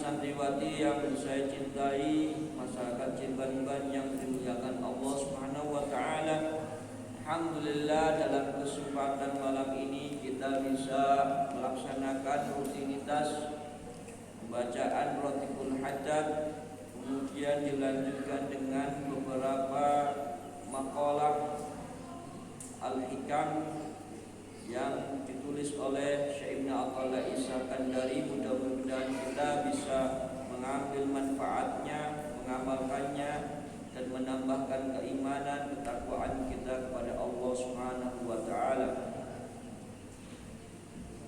Santriwati yang saya cintai, masyarakat Cibanban yang dimuliakan Allah Subhanahu wa taala. Alhamdulillah dalam kesempatan malam ini kita bisa melaksanakan rutinitas pembacaan Ratibul Hajat, kemudian dilanjutkan dengan beberapa makalah Al-Hikam yang ditulis oleh Syekh Ibnu Athaillah Isa Kandari. Mudah-mudahan kita bisa mengambil manfaatnya, mengamalkannya, dan menambahkan keimanan, ketakwaan kita kepada Allah Subhanahu wa taala.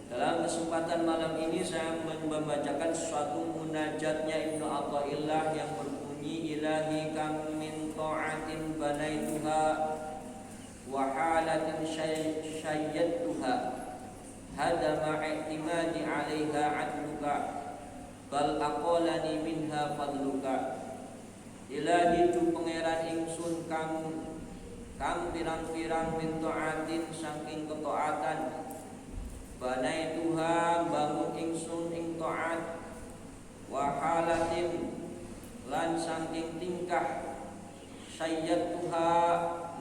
Dalam kesempatan malam ini saya membacakan suatu munajatnya Ibnu Athaillah yang berbunyi, ilahi kam min ta'atin banaituha wa halatin syayyatuha hadama i'timadi 'alaiha 'adluka bal aqalani minha fadluka. Ilahi tu pangeran ingsun kang pirang-pirang min ta'atin saking ketaatan, banaituha bangun ingsun ing ta'at, wa halatin lan saking tingkah, syayyatuha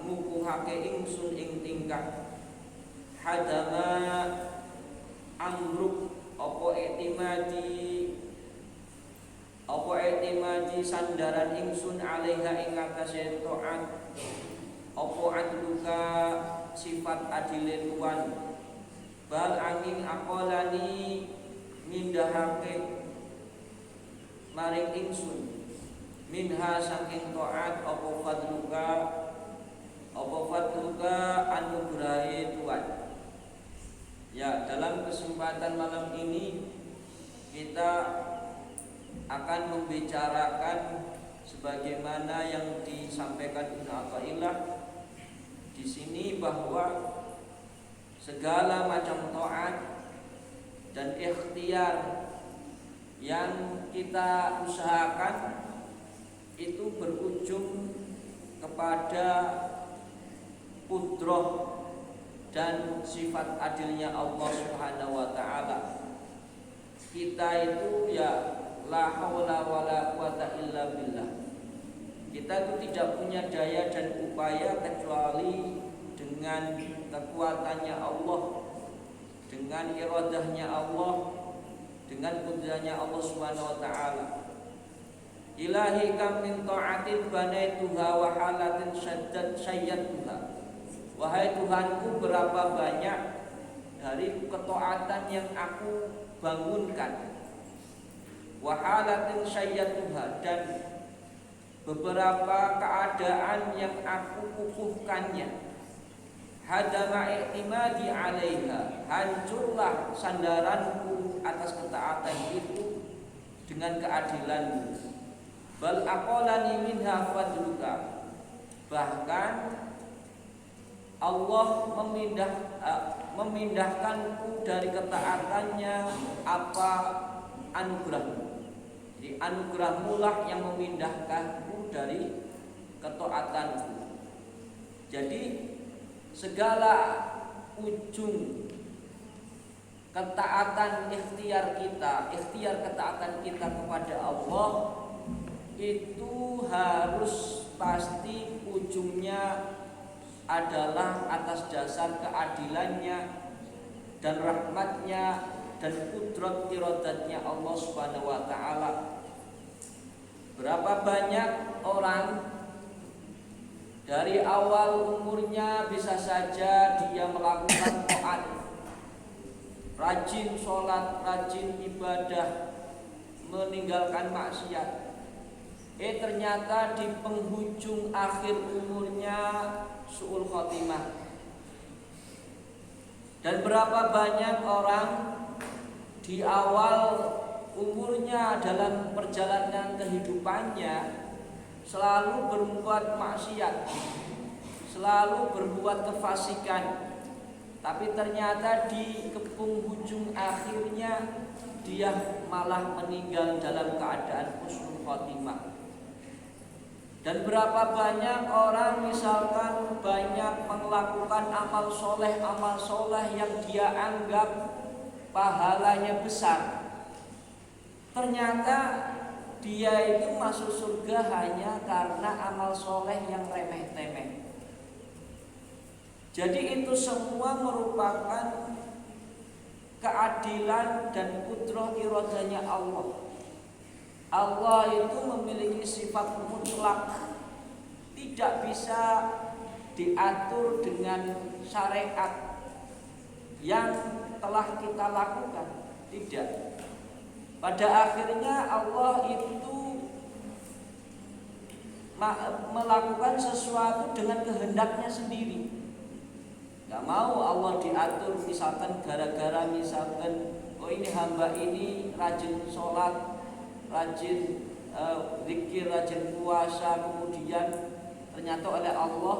ngukuhake ingsun ing tingkah, hadama amruk apa iktimadi Apa i'timadi sandaran ingsun alaiha ing atase taat. Apa adluka sifat adile tuan. Bal angin aqalani mindahake maring ingsun minha saking taat apa fadluka anugrahe Tuhan. Ya, dalam kesempatan malam ini kita akan membicarakan sebagaimana yang disampaikan Ibnu Athaillah di sini, bahwa segala macam taat dan ikhtiar yang kita usahakan itu berujung kepada qudrah dan sifat adilnya Allah Subhanahu wa taala. Kita itu ya la haula wala quwata illa billah. Kita itu tidak punya daya dan upaya kecuali dengan kekuatannya Allah, dengan iradahnya Allah, dengan kudrahnya Allah Subhanahu wa taala. Ilahi kam min ta'atin banaituha wa halatin sayyatuha. Wahai Tuhanku, berapa banyak dari ketaatan yang aku bangunkan, wa halatin sayyatuha, dan beberapa keadaan yang aku kukuhkannya. Hadama i'timadi 'alaiha, hancurlah sandaranku atas ketaatan itu dengan keadilanmu. Bal aqalani minha fadluka, bahkan Allah memindahkanku dari ketaatannya apa anugerahmu. Jadi anugerahmu lah yang memindahkanku dari ketaatanku. Jadi segala ujung ketaatan ikhtiar ketaatan kita kepada Allah itu harus pasti ujungnya adalah atas dasar keadilannya dan rahmatnya dan kudrat iradatnya Allah Subhanahu wa taala. Berapa banyak orang dari awal umurnya bisa saja dia melakukan taat, rajin sholat, rajin ibadah, meninggalkan maksiat. Ternyata di penghujung akhir umurnya su'ul khotimah. Dan berapa banyak orang di awal umurnya dalam perjalanan kehidupannya selalu berbuat maksiat, selalu berbuat kefasikan, tapi ternyata di penghujung akhirnya dia malah meninggal dalam keadaan husnul khotimah. Dan berapa banyak orang misalkan banyak melakukan amal soleh yang dia anggap pahalanya besar, ternyata dia itu masuk surga hanya karena amal soleh yang remeh-temeh. Jadi itu semua merupakan keadilan dan kudrah iradanya Allah. Allah itu memiliki sifat mutlak, tidak bisa diatur dengan syariat yang telah kita lakukan, tidak. Pada akhirnya Allah itu melakukan sesuatu dengan kehendaknya sendiri. Gak mau Allah diatur misalkan gara-gara misalkan ini hamba ini rajin sholat, rajin zikir, rajin puasa, kemudian ternyata oleh Allah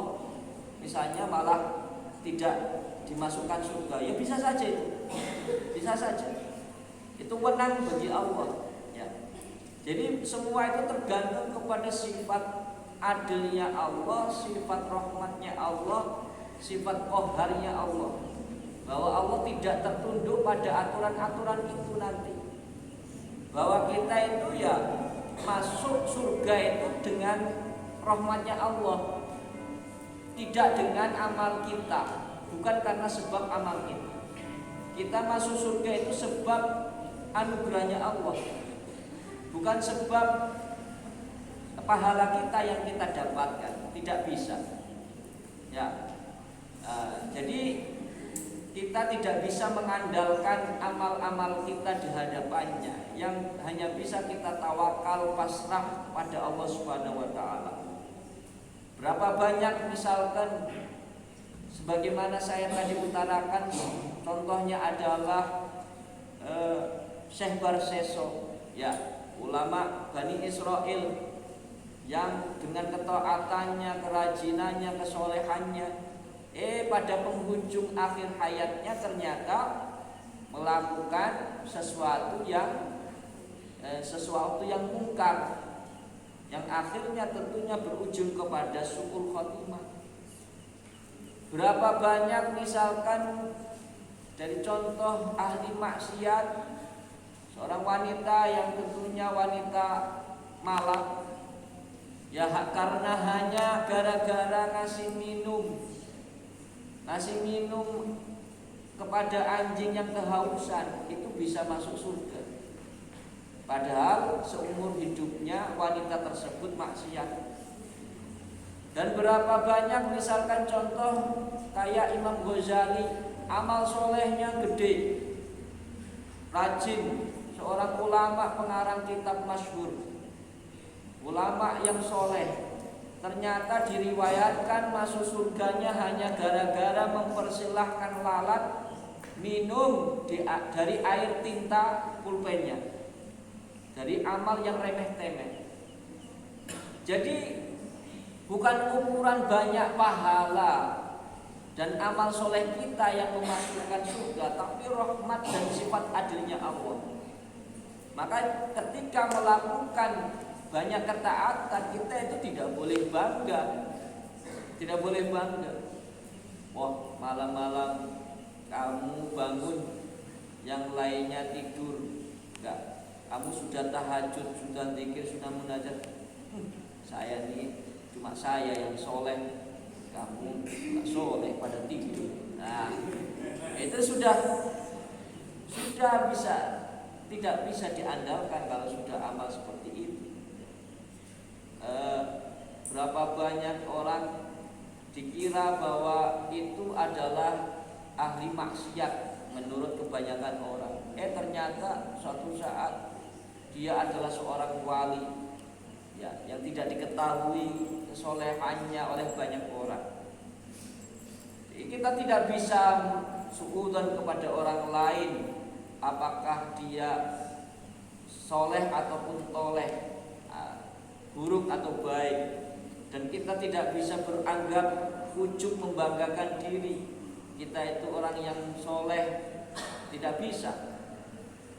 misalnya malah tidak dimasukkan surga. Ya bisa saja itu, bisa saja. Itu wenang bagi Allah. Ya. Jadi semua itu tergantung kepada sifat adilnya Allah, sifat rahmatnya Allah, sifat qaharnya Allah. Bahwa Allah tidak tertunduk pada aturan-aturan itu nanti. Bahwa kita itu ya masuk surga itu dengan rahmatnya Allah, tidak dengan amal kita, bukan karena sebab amal kita. Kita masuk surga itu sebab anugerahnya Allah. bukan sebab pahala kita yang kita dapatkan, tidak bisa. Ya, jadi kita tidak bisa mengandalkan amal-amal kita di hadapannya, yang hanya bisa kita tawakal pasrah pada Allah Subhanahu wa taala. Berapa banyak misalkan sebagaimana saya tadi utarakan, contohnya adalah Syekh Barseso, ya, ulama Bani Israel yang dengan ketaatannya, kerajinannya, kesolehannya, pada penghujung akhir hayatnya ternyata melakukan sesuatu yang mungkar, yang akhirnya tentunya berujung kepada su'ul khotimah. Berapa banyak misalkan dari contoh ahli maksiat, seorang wanita yang tentunya wanita malang, ya karena hanya gara-gara ngasih minum kepada anjing yang kehausan, itu bisa masuk surga. Padahal seumur hidupnya wanita tersebut maksiat. Dan berapa banyak misalkan contoh kayak Imam Ghazali, amal solehnya gede, rajin, seorang ulama pengarang kitab masyhur, ulama yang soleh, ternyata diriwayatkan masuk surganya hanya gara-gara mempersilahkan lalat minum dari air tinta pulpennya, dari amal yang remeh-temeh. Jadi bukan ukuran banyak pahala dan amal soleh kita yang memasukkan surga, tapi rahmat dan sifat adilnya Allah. Maka ketika melakukan banyak ketaatan, kita itu tidak boleh bangga. Tidak boleh bangga. Wah, malam-malam kamu bangun, yang lainnya tidur. Enggak, kamu sudah tahajud, sudah zikir, sudah munajat. Saya nih, cuma saya yang soleh, kamu nggak soleh, pada tidur. Nah, itu sudah bisa, tidak bisa diandalkan kalau sudah amal seperti itu. Berapa banyak orang dikira bahwa itu adalah ahli maksiat menurut kebanyakan orang. Ternyata suatu saat dia adalah seorang wali, ya, yang tidak diketahui kesolehannya oleh banyak orang. Jadi kita tidak bisa suudzon kepada orang lain apakah dia soleh ataupun toleh, buruk atau baik, dan kita tidak bisa beranggap ujub membanggakan diri kita itu orang yang soleh, tidak bisa.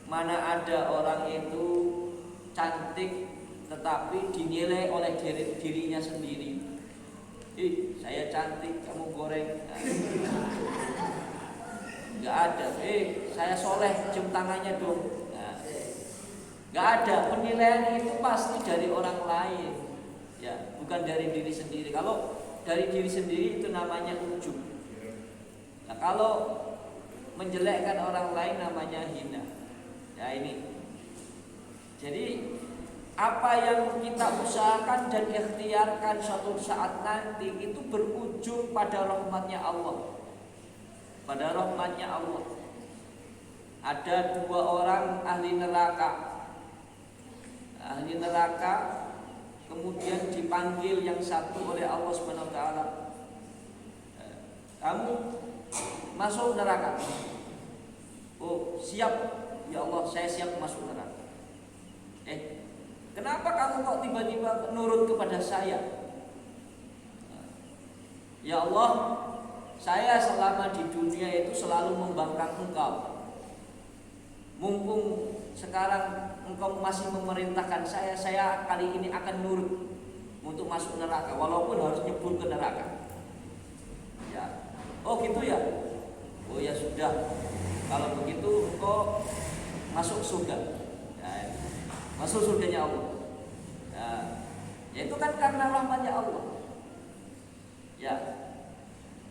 Mana ada orang itu cantik tetapi dinilai oleh dirinya sendiri. Saya cantik, kamu goreng. Nggak ada. Saya soleh, cium tangannya dong. Nggak ada. Penilaian itu pasti dari orang lain, ya, bukan dari diri sendiri. Kalau dari diri sendiri itu namanya ujub. Nah, kalau menjelekkan orang lain namanya hina. Ya, ini. Jadi apa yang kita usahakan dan ikhtiarkan suatu saat nanti itu berujung pada rahmatnya Allah. Pada rahmatnya Allah. Ada 2 orang ahli neraka. Ahli neraka kemudian dipanggil yang satu oleh Allah Subhanahu wa taala. Kamu masuk neraka. Oh, siap. Ya Allah, saya siap masuk neraka. Kenapa kamu kok tiba-tiba nurut kepada saya? Ya Allah, saya selama di dunia itu selalu membangkang Engkau. Mumpung sekarang Engkau masih memerintahkan saya kali ini akan nurut untuk masuk neraka, walaupun harus nyebur ke neraka. Ya. Oh gitu ya. Oh ya sudah. Kalau begitu Engkau masuk surga. Ya, masuk surganya Allah. Ya itu kan karena rahmatnya Allah. Ya.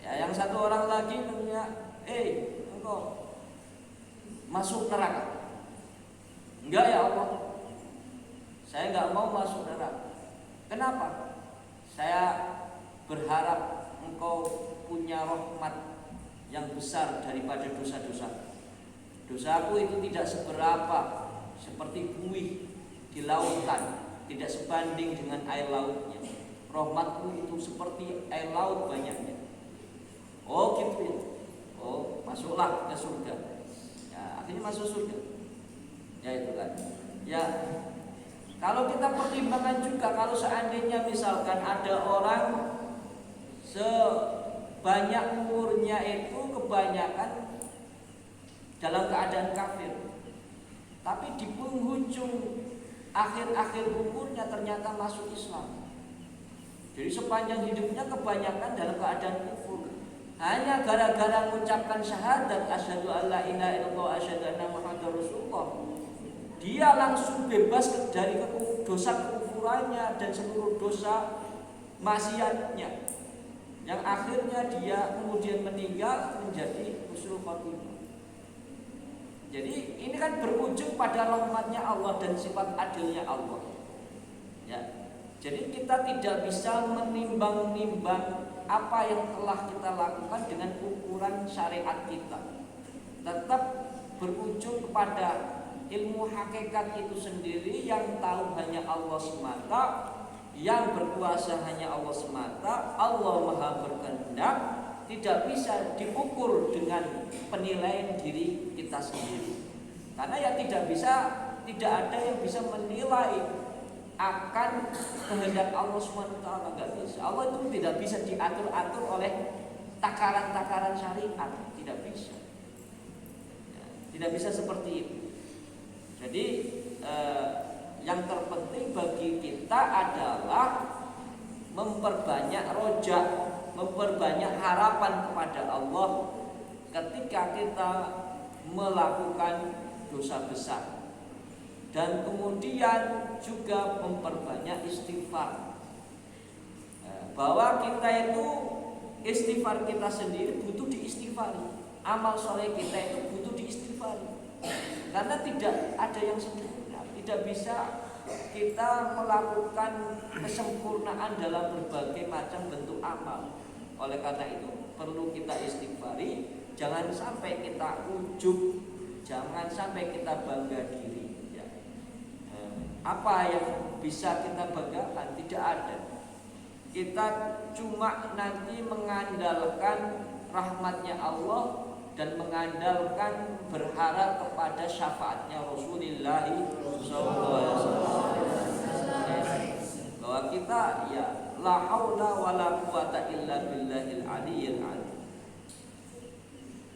Ya, yang satu orang lagi punya, engkau masuk neraka. Enggak ya Allah. Saya nggak mau masuk neraka. Kenapa? Saya berharap engkau punya rahmat yang besar daripada dosa-dosa. Dosaku itu tidak seberapa seperti buih di lautan, tidak sebanding dengan air lautnya. Rahmatku itu seperti air laut banyaknya. Oh gitu ya. Oh, masuklah ke surga. Ya, akhirnya masuk surga. Ya itu kan. Ya, kalau kita pertimbangkan juga, kalau seandainya misalkan ada orang sebanyak umurnya itu kebanyakan dalam keadaan kafir, tapi di penghujung akhir-akhir umurnya ternyata masuk Islam. Jadi sepanjang hidupnya kebanyakan dalam keadaan kufur. Hanya gara-gara mengucapkan syahadat asyhadu alla ilaha illallah asyhadu anna muhammadar rasulullah, dia langsung bebas dari dosa kekufurannya dan seluruh dosa maksiatnya, yang akhirnya dia kemudian meninggal menjadi husnul khotimah. Jadi ini kan berujung pada rahmatnya Allah dan sifat adilnya Allah. Ya. Jadi kita tidak bisa menimbang-nimbang apa yang telah kita lakukan dengan ukuran syariat kita. Tetap berujung kepada ilmu hakikat itu sendiri, yang tahu hanya Allah semata, yang berkuasa hanya Allah semata. Allah Maha berkehendak, tidak bisa diukur dengan penilaian diri kita sendiri. Karena ya tidak ada yang bisa menilai akan kehendak Allah SWT, nggak bisa. Allah itu tidak bisa diatur-atur oleh takaran-takaran syariat, tidak bisa. Ya, tidak bisa seperti itu. Jadi yang terpenting bagi kita adalah memperbanyak rojak, memperbanyak harapan kepada Allah ketika kita melakukan dosa besar. Dan kemudian juga memperbanyak istighfar. Bahwa kita itu istighfar kita sendiri butuh diistighfari. Amal soleh kita itu butuh diistighfari. Karena tidak ada yang sempurna. Tidak bisa kita melakukan kesempurnaan dalam berbagai macam bentuk amal. Oleh karena itu perlu kita istighfari. Jangan sampai kita ujub, jangan sampai kita bangga diri. Apa yang bisa kita banggakan? Tidak ada. Kita cuma nanti mengandalkan rahmatnya Allah dan mengandalkan berharap kepada syafaatnya Rasulullah SAW. Bahwa kita ya la haula wala quwata illa billahil aliyyil azim.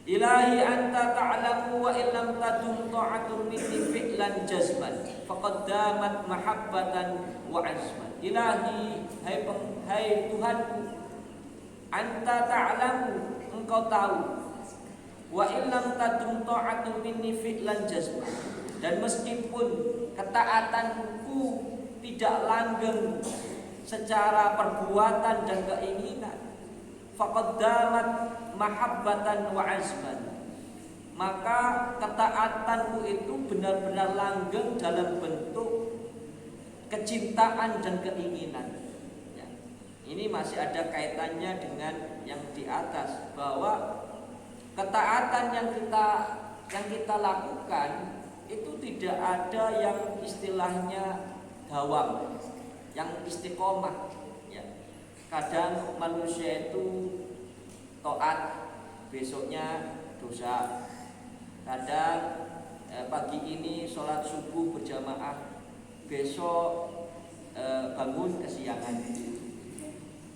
Ilahi anta ta'lamu wa illam tadum ta'atun minni fi'lan jazman faqad damat mahabbatan wa azman. Ilahi, hai Tuhanku, anta ta'lamu, engkau tahu, wa illam tadum ta'atun minni fi'lan jazman, dan meskipun ketaatanku tidak langgeng secara perbuatan dan keinginan, faqad damat mahabbatan wa azman, maka ketaatanku itu benar-benar langgeng dalam bentuk kecintaan dan keinginan. Ya. Ini masih ada kaitannya dengan yang di atas, bahwa ketaatan yang kita lakukan itu tidak ada yang istilahnya dawam, yang istiqomah. Ya. Kadang manusia itu taat, besoknya dosa. Kadang pagi ini sholat subuh berjamaah, besok bangun kesiangan.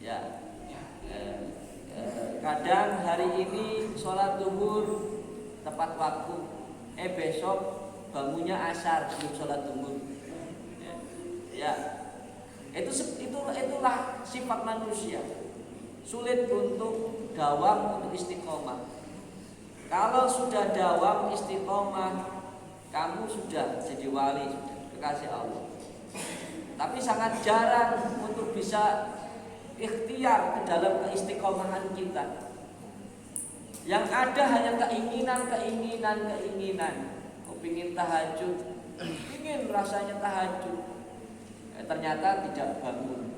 Ya, kadang hari ini sholat zuhur tepat waktu, besok bangunnya asar sebelum sholat zuhur. Ya, itulah sifat manusia. Sulit untuk dawam, untuk istiqomah. Kalau sudah dawam istiqomah, kamu sudah jadi wali, sudah kekasih Allah. Tapi sangat jarang untuk bisa ikhtiar ke dalam keistiqomahan kita. Yang ada hanya keinginan. Kau pingin tahajud, pingin rasanya tahajud. ternyata tidak bangun.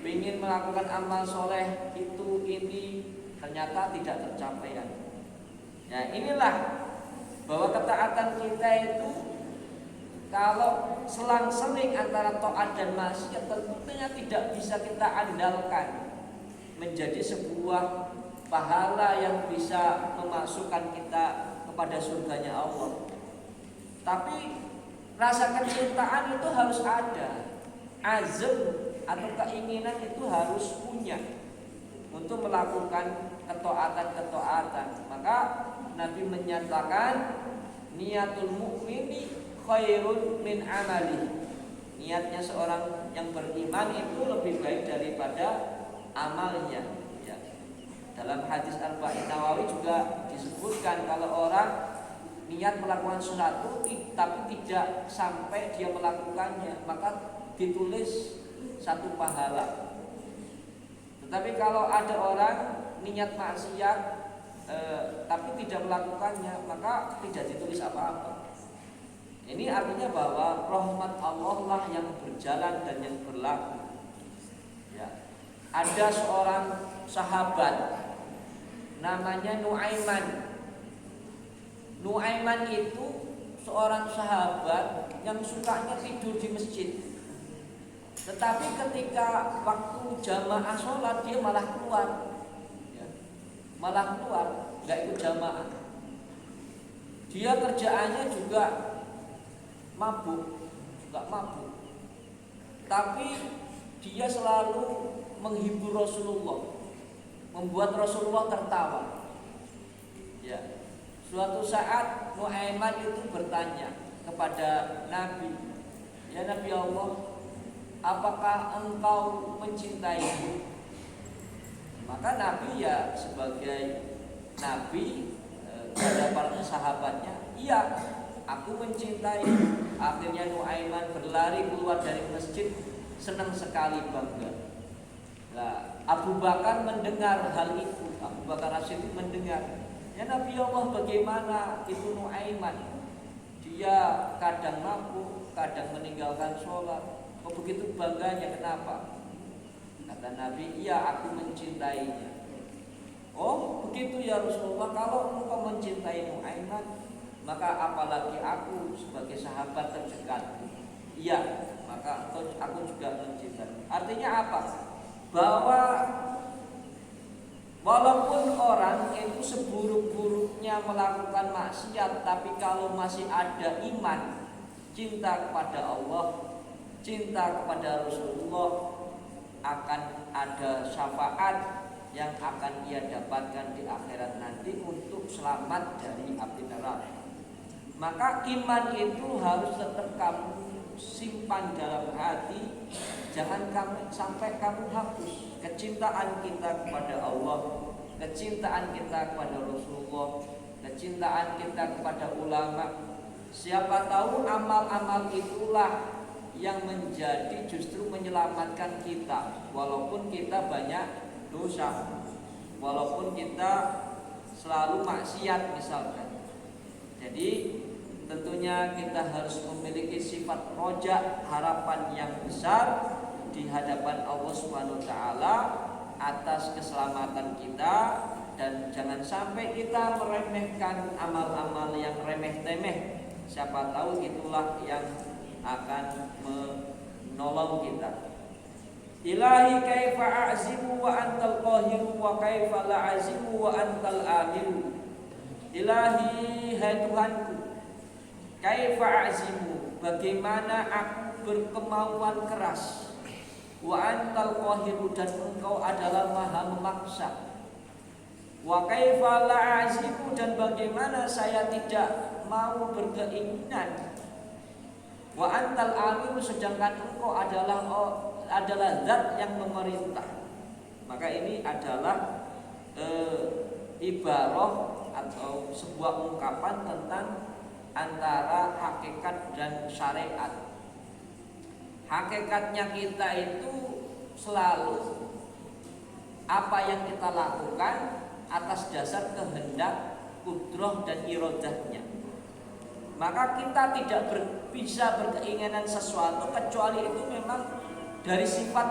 Ingin melakukan amal soleh itu ini ternyata tidak tercapai. Nah inilah bahwa ketaatan kita itu kalau selang-seling antara taat dan maksiat tentunya tidak bisa kita andalkan menjadi sebuah pahala yang bisa memasukkan kita kepada surganya Allah. Tapi rasa kecintaan itu harus ada, azam atau keinginan itu harus punya untuk melakukan ketaatan. Maka Nabi menyatakan niatul mukmini khairun min amali. Niatnya seorang yang beriman itu lebih baik daripada amalnya. Ya. Dalam hadis Arba'in Nawawi juga disebutkan kalau orang niat melakukan sesuatu tapi tidak sampai dia melakukannya, maka ditulis satu pahala. Tetapi kalau ada orang niat maksiat tapi tidak melakukannya, maka tidak ditulis apa-apa. Ini artinya bahwa rahmat Allah lah yang berjalan dan yang berlaku. Ya. Ada seorang sahabat namanya Nuaiman. Nuaiman itu seorang sahabat yang sukanya tidur di masjid. Tetapi ketika waktu jamaah sholat dia malah keluar, ya. Malah keluar, nggak ikut jamaah. Dia kerjaannya juga mabuk. Tapi dia selalu menghibur Rasulullah, membuat Rasulullah tertawa. Ya. Suatu saat Nuaiman itu bertanya kepada Nabi, "Ya Nabi Allah, apakah engkau mencintaiku?" Maka Nabi ya sebagai Nabi pada para sahabatnya, "Iya, aku mencintai." Akhirnya Nuaiman berlari keluar dari masjid, senang sekali, bangga. Nah, Abu Bakar mendengar hal itu. Abu Bakar As-Siddiq mendengar, "Ya Nabi Allah, bagaimana itu Nuaiman? Dia kadang mabuk, kadang meninggalkan sholat. Kok begitu bangganya, kenapa?" Kata Nabi, "Iya, aku mencintainya." "Oh begitu ya Rasulullah, kalau engkau mencintai Nuaiman, maka apalagi aku sebagai sahabat terdekat." "Iya, maka aku juga mencintai." Artinya apa? Bahwa walaupun orang itu seburuk-buruknya melakukan maksiat, tapi kalau masih ada iman, cinta kepada Allah, cinta kepada Rasulullah, akan ada syafaat yang akan ia dapatkan di akhirat nanti untuk selamat dari api neraka. Maka iman itu harus tetap kamu simpan dalam hati. Jangan sampai kamu hapus kecintaan kita kepada Allah, kecintaan kita kepada Rasulullah, kecintaan kita kepada ulama. Siapa tahu amal-amal itulah yang menjadi justru menyelamatkan kita, walaupun kita banyak dosa, walaupun kita selalu maksiat misalkan. Jadi tentunya kita harus memiliki sifat roja, harapan yang besar di hadapan Allah Subhanahu wa taala atas keselamatan kita, dan jangan sampai kita meremehkan amal-amal yang remeh-temeh. Siapa tahu itulah yang akan menolong kita. Ilahi kaifa a'zimu wa antal qahiru wa kaifa la azimu wa antal amiru. Ilahi, hai Tuhanku, kaifa a'zimu, bagaimana aku berkemauan keras, wa antal qahiru, dan engkau adalah maha memaksa, wa kaifa la azimu, dan bagaimana saya tidak mau berkeinginan, wa antal amiru, sedangkan engkau adalah zat yang memerintah. Maka ini adalah ibarah atau sebuah ungkapan tentang antara hakikat dan syariat. Hakikatnya kita itu selalu apa yang kita lakukan atas dasar kehendak, kudrah dan iradahnya. Maka kita tidak bisa berkeinginan sesuatu kecuali itu memang dari sifat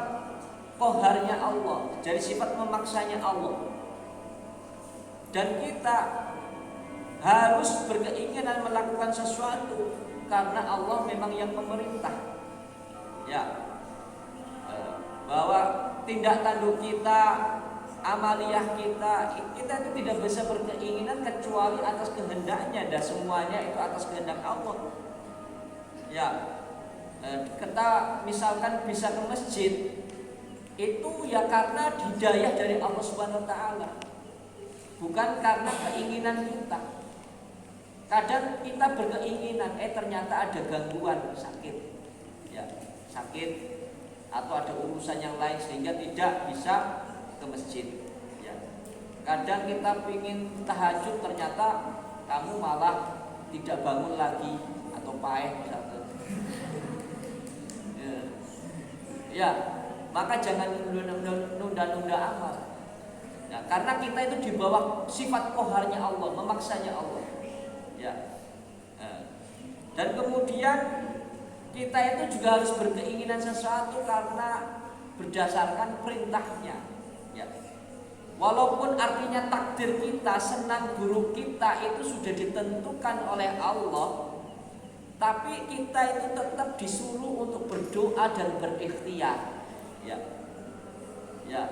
qaharnya Allah, dari sifat memaksanya Allah. Dan kita harus berkeinginan melakukan sesuatu karena Allah memang yang memerintah. Ya, bahwa tindak tanduk kita, amaliyah kita itu tidak bisa berkeinginan kecuali atas kehendaknya, dan semuanya itu atas kehendak Allah. Ya, kita misalkan bisa ke masjid itu ya karena hidayah dari Allah Subhanahu wa taala, bukan karena keinginan kita. Kadang kita berkeinginan, ternyata ada gangguan, sakit, ya, sakit atau ada urusan yang lain sehingga tidak bisa ke masjid. Ya. Kadang kita ingin tahajud, ternyata kamu malah tidak bangun lagi atau paeh misalkan. Ya, maka jangan nunda-nunda amal. Ya, karena kita itu di bawah sifat qaharnya Allah, memaksanya Allah. Ya. Dan kemudian kita itu juga harus berkeinginan sesuatu karena berdasarkan perintahnya. Ya. Walaupun artinya takdir kita, senang buruk kita itu sudah ditentukan oleh Allah, tapi kita itu tetap disuruh untuk berdoa dan berikhtiar. Ya. Ya.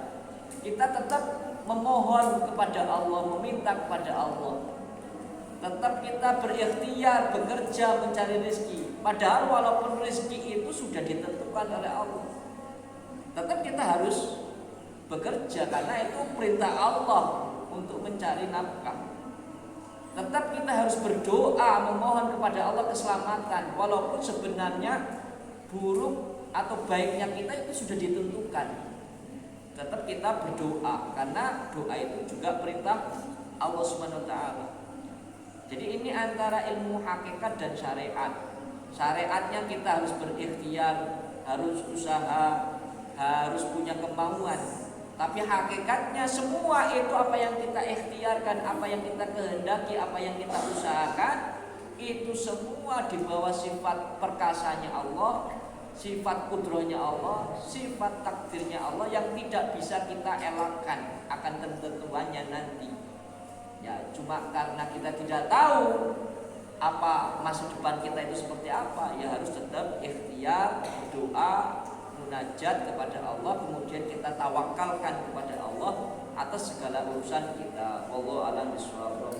Kita tetap memohon kepada Allah, meminta kepada Allah. Tetap kita berikhtiar, bekerja, mencari rezeki. Padahal walaupun rezeki itu sudah ditentukan oleh Allah, tetap kita harus bekerja karena itu perintah Allah untuk mencari nafkah. Tetap kita harus berdoa, memohon kepada Allah keselamatan, walaupun sebenarnya buruk atau baiknya kita itu sudah ditentukan. Tetap kita berdoa karena doa itu juga perintah Allah Subhanahu wa taala. Jadi ini antara ilmu hakikat dan syariat. Syariatnya kita harus berikhtiar, harus usaha, harus punya kemauan. Tapi hakikatnya semua itu apa yang kita ikhtiarkan, apa yang kita kehendaki, apa yang kita usahakan, itu semua di bawah sifat perkasanya Allah, sifat kudrohnya Allah, sifat takdirnya Allah yang tidak bisa kita elakkan akan ketentuannya nanti. Ya, cuma karena kita tidak tahu apa masa depan kita itu seperti apa, ya harus tetap ikhtiar, berdoa, munajat kepada Allah, kemudian kita tawakalkan kepada Allah atas segala urusan kita. Wallahu a'lam bishawab.